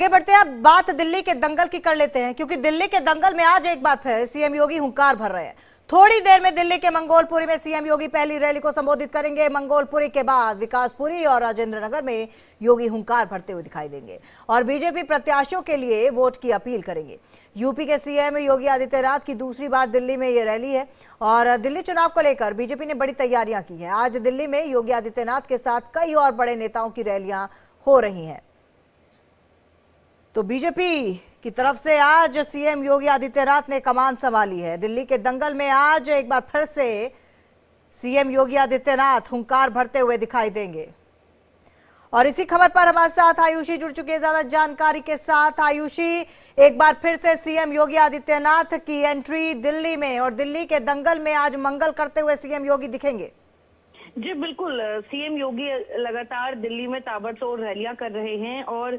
आगे बढ़ते हैं। अब बात दिल्ली के दंगल की कर लेते हैं, क्योंकि दिल्ली के दंगल में आज एक बार फिर सीएम योगी हुंकार भर रहे हैं। थोड़ी देर में दिल्ली के मंगोलपुरी में सीएम योगी पहली रैली को संबोधित करेंगे। मंगोलपुरी के बाद विकासपुरी और राजेंद्र नगर में योगी हुंकार भरते हुए दिखाई देंगे और बीजेपी प्रत्याशियों के लिए वोट की अपील करेंगे। यूपी के सीएम योगी आदित्यनाथ की दूसरी बार दिल्ली में ये रैली है और दिल्ली चुनाव को लेकर बीजेपी ने बड़ी तैयारियां की हैं। आज दिल्ली में योगी आदित्यनाथ के साथ कई और बड़े नेताओं की रैलियां हो रही हैं। तो बीजेपी की तरफ से आज सीएम योगी आदित्यनाथ ने कमान संभाली है। दिल्ली के दंगल में आज एक बार फिर से सीएम योगी आदित्यनाथ हुंकार भरते हुए दिखाई देंगे। और इसी खबर पर हमारे साथ आयुषी जुड़ चुकी है ज्यादा जानकारी के साथ। आयुषी, एक बार फिर से सीएम योगी आदित्यनाथ की एंट्री दिल्ली में और दिल्ली के दंगल में आज मंगल करते हुए सीएम योगी दिखेंगे। जी बिल्कुल, सीएम योगी लगातार दिल्ली में ताबड़तोड़ रैलियां कर रहे हैं और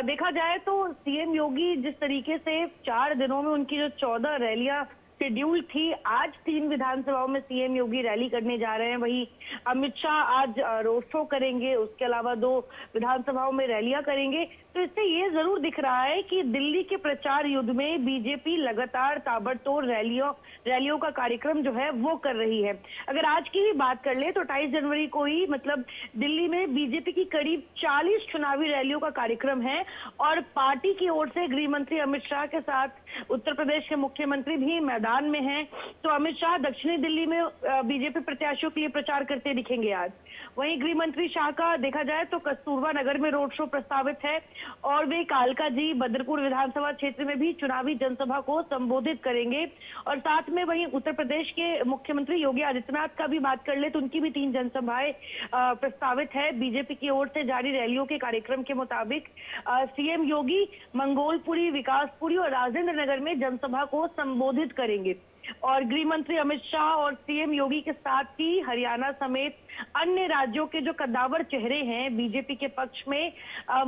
देखा जाए तो सीएम योगी जिस तरीके से 4 दिनों में उनकी जो 14 रैलियां शेड्यूल थी, आज 3 विधानसभाओं में सीएम योगी रैली करने जा रहे हैं। वहीं अमित शाह आज रोड शो करेंगे, उसके अलावा 2 विधानसभाओं में रैलियां करेंगे। तो इससे ये जरूर दिख रहा है कि दिल्ली के प्रचार युद्ध में बीजेपी लगातार ताबड़तोड़ रैलियों का कार्यक्रम जो है वो कर रही है। अगर आज की ही बात कर ले तो 28 जनवरी को ही मतलब दिल्ली में बीजेपी की करीब 40 चुनावी रैलियों का कार्यक्रम है और पार्टी की ओर से गृह मंत्री अमित शाह के साथ उत्तर प्रदेश के मुख्यमंत्री भी मैदान में हैं। तो अमित शाह दक्षिणी दिल्ली में बीजेपी प्रत्याशियों के लिए प्रचार करते दिखेंगे आज। वहीं गृह मंत्री शाह का देखा जाए तो कस्तूरबा नगर में रोड शो प्रस्तावित है और वे कालकाजी बदरपुर विधानसभा क्षेत्र में भी चुनावी जनसभा को संबोधित करेंगे। और साथ में वहीं उत्तर प्रदेश के मुख्यमंत्री योगी आदित्यनाथ का भी बात कर ले तो उनकी भी 3 जनसभाएं प्रस्तावित है। बीजेपी की ओर से जारी रैलियों के कार्यक्रम के मुताबिक सीएम योगी मंगोलपुरी, विकासपुरी और राजेंद्र नगर में जनसभा को संबोधित करेंगे। और गृह मंत्री अमित शाह और सीएम योगी के साथ ही हरियाणा समेत अन्य राज्यों के जो कद्दावर चेहरे हैं बीजेपी के पक्ष में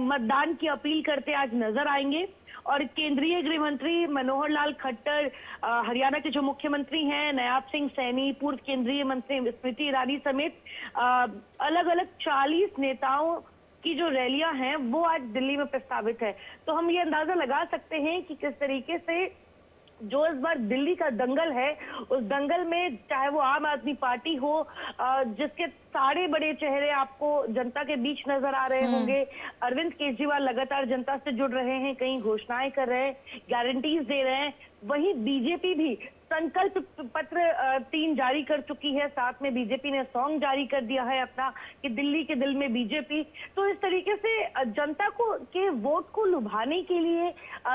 मतदान की अपील करते आज नजर आएंगे। और केंद्रीय गृह मंत्री मनोहर लाल खट्टर, हरियाणा के जो मुख्यमंत्री हैं नयाब सिंह सैनी, पूर्व केंद्रीय मंत्री स्मृति ईरानी समेत अलग अलग 40 नेताओं की जो रैलियां हैं वो आज दिल्ली में प्रस्तावित है। तो हम ये अंदाजा लगा सकते हैं कि किस तरीके से जो इस बार दिल्ली का दंगल है उस दंगल में चाहे वो आम आदमी पार्टी हो जिसके सारे बड़े चेहरे आपको जनता के बीच नजर आ रहे होंगे। अरविंद केजरीवाल लगातार जनता से जुड़ रहे हैं, कई घोषणाएं कर रहे हैं, गारंटीज दे रहे हैं। वहीं बीजेपी भी संकल्प पत्र 3 जारी कर चुकी है, साथ में बीजेपी ने सॉन्ग जारी कर दिया है अपना कि दिल्ली के दिल में बीजेपी। तो इस तरीके से जनता को के वोट को लुभाने के लिए,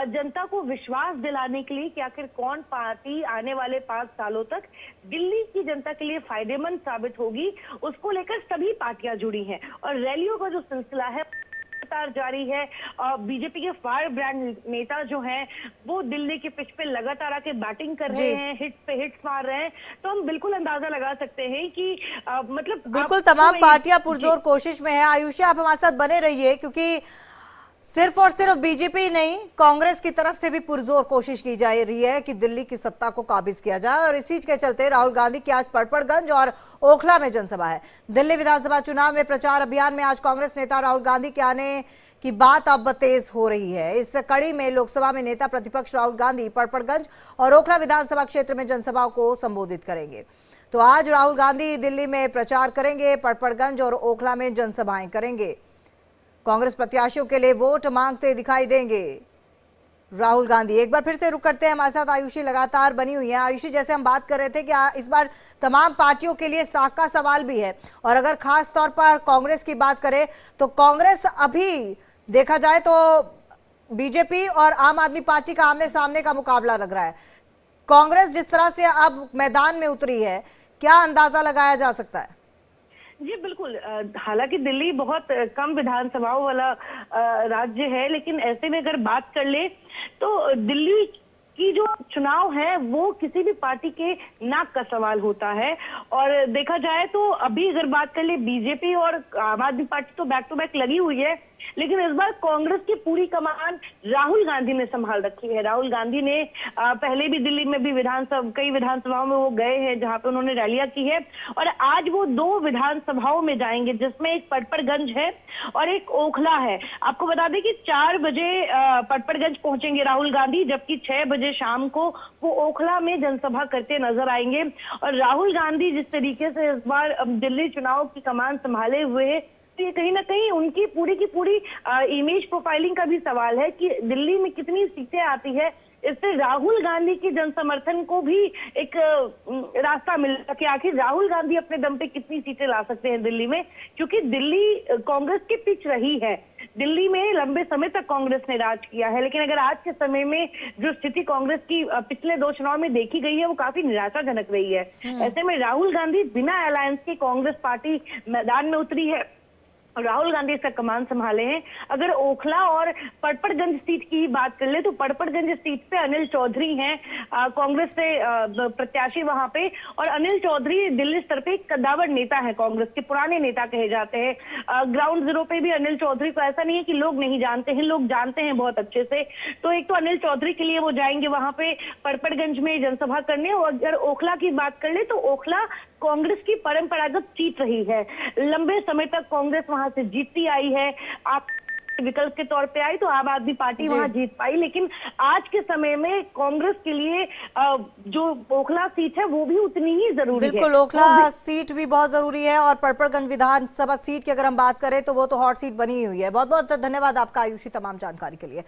जनता को विश्वास दिलाने के लिए कि आखिर कौन पार्टी आने वाले 5 सालों तक दिल्ली की जनता के लिए फायदेमंद साबित होगी, उसको लेकर सभी पार्टियां जुड़ी हैं। और रैलियों का जो सिलसिला है लगातार जारी है। बीजेपी के फायर ब्रांड नेता जो हैं वो दिल्ली के पिच पे लगातार आके बैटिंग कर रहे हैं, हिट पे हिट्स मार रहे हैं। तो हम बिल्कुल अंदाजा लगा सकते हैं कि मतलब बिल्कुल तमाम पार्टियां पुरजोर कोशिश में है। आयुषी, आप हमारे साथ बने रहिए, क्योंकि सिर्फ और सिर्फ बीजेपी नहीं, कांग्रेस की तरफ से भी पुरजोर कोशिश की जा रही है कि दिल्ली की सत्ता को काबिज किया जाए। और इसी के चलते राहुल गांधी की आज पड़पड़गंज और ओखला में जनसभा है। दिल्ली विधानसभा चुनाव में प्रचार अभियान में आज कांग्रेस नेता राहुल गांधी के आने की बात अब तेज हो रही है। इस कड़ी में लोकसभा में नेता प्रतिपक्ष राहुल गांधी पड़पड़गंज और ओखला विधानसभा क्षेत्र में जनसभाओं को संबोधित करेंगे। तो आज राहुल गांधी दिल्ली में प्रचार करेंगे, पड़पड़गंज और ओखला में जनसभाएं करेंगे। कांग्रेस प्रत्याशियों के लिए वोट मांगते दिखाई देंगे राहुल गांधी। एक बार फिर से रुक करते हैं, हमारे साथ आयुषी लगातार बनी हुई है। आयुषी, जैसे हम बात कर रहे थे कि इस बार तमाम पार्टियों के लिए साख का सवाल भी है और अगर खास तौर पर कांग्रेस की बात करें तो कांग्रेस अभी देखा जाए तो बीजेपी और आम आदमी पार्टी का आमने सामने का मुकाबला लग रहा है। कांग्रेस जिस तरह से अब मैदान में उतरी है, क्या अंदाजा लगाया जा सकता है? जी बिल्कुल, हालांकि दिल्ली बहुत कम विधानसभाओं वाला राज्य है, लेकिन ऐसे में अगर बात कर ले तो दिल्ली की जो चुनाव है वो किसी भी पार्टी के नाक का सवाल होता है। और देखा जाए तो अभी अगर बात कर ले बीजेपी और आम आदमी पार्टी तो बैक टू बैक लगी हुई है। लेकिन इस बार कांग्रेस की पूरी कमान राहुल गांधी ने संभाल रखी है। राहुल गांधी ने पहले भी दिल्ली में भी कई विधानसभाओं में वो गए हैं जहां पे उन्होंने रैलियां की है, और आज वो 2 विधानसभाओं में जाएंगे जिसमें एक पटपरगंज है और एक ओखला है। आपको बता दें कि 4 बजे पटपरगंज पहुंचेंगे राहुल गांधी, जबकि 6 बजे शाम को वो ओखला में जनसभा करते नजर आएंगे। और राहुल गांधी जिस तरीके से इस बार दिल्ली चुनाव की कमान संभाले हुए, तो ये कहीं ना कहीं उनकी की पूरी इमेज प्रोफाइलिंग का भी सवाल है कि दिल्ली में कितनी सीटें आती है। इससे राहुल गांधी की जनसमर्थन को भी एक रास्ता मिलेगा कि आखिर राहुल गांधी अपने दम पे कितनी सीटें ला सकते हैं दिल्ली में, क्योंकि दिल्ली कांग्रेस की पिच रही है। दिल्ली में लंबे समय तक कांग्रेस ने राज किया है, लेकिन अगर आज के समय में जो स्थिति कांग्रेस की पिछले 2 चुनाव में देखी गई है वो काफी निराशाजनक रही है। ऐसे में राहुल गांधी बिना अलायंस के कांग्रेस पार्टी मैदान में उतरी है। राहुल गांधी इसका कमान संभाले हैं। अगर ओखला और पटपरगंज सीट की बात कर ले तो पटपरगंज सीट पे अनिल चौधरी हैं कांग्रेस से प्रत्याशी वहां पे, और अनिल चौधरी दिल्ली स्तर पे एक कद्दावर नेता है, कांग्रेस के पुराने नेता कहे जाते हैं। ग्राउंड जीरो पे भी अनिल चौधरी को ऐसा नहीं है कि लोग नहीं जानते हैं, लोग जानते हैं बहुत अच्छे से। तो एक तो अनिल चौधरी के लिए वो जाएंगे वहां पे पटपरगंज में जनसभा करने, और अगर ओखला की बात कर ले तो ओखला कांग्रेस की परंपरागत सीट रही है। लंबे समय तक कांग्रेस वहां से जीतती आई है। आप विकल्प के तौर पे आई तो आम आदमी पार्टी वहां जीत पाई, लेकिन आज के समय में कांग्रेस के लिए जो ओखला सीट है वो भी उतनी ही जरूरी है। बिल्कुल, ओखला सीट भी बहुत जरूरी है, और पटपरगंज विधानसभा सीट की अगर हम बात करें तो वो तो हॉट सीट बनी हुई है। बहुत बहुत धन्यवाद आपका आयुषी तमाम जानकारी के लिए।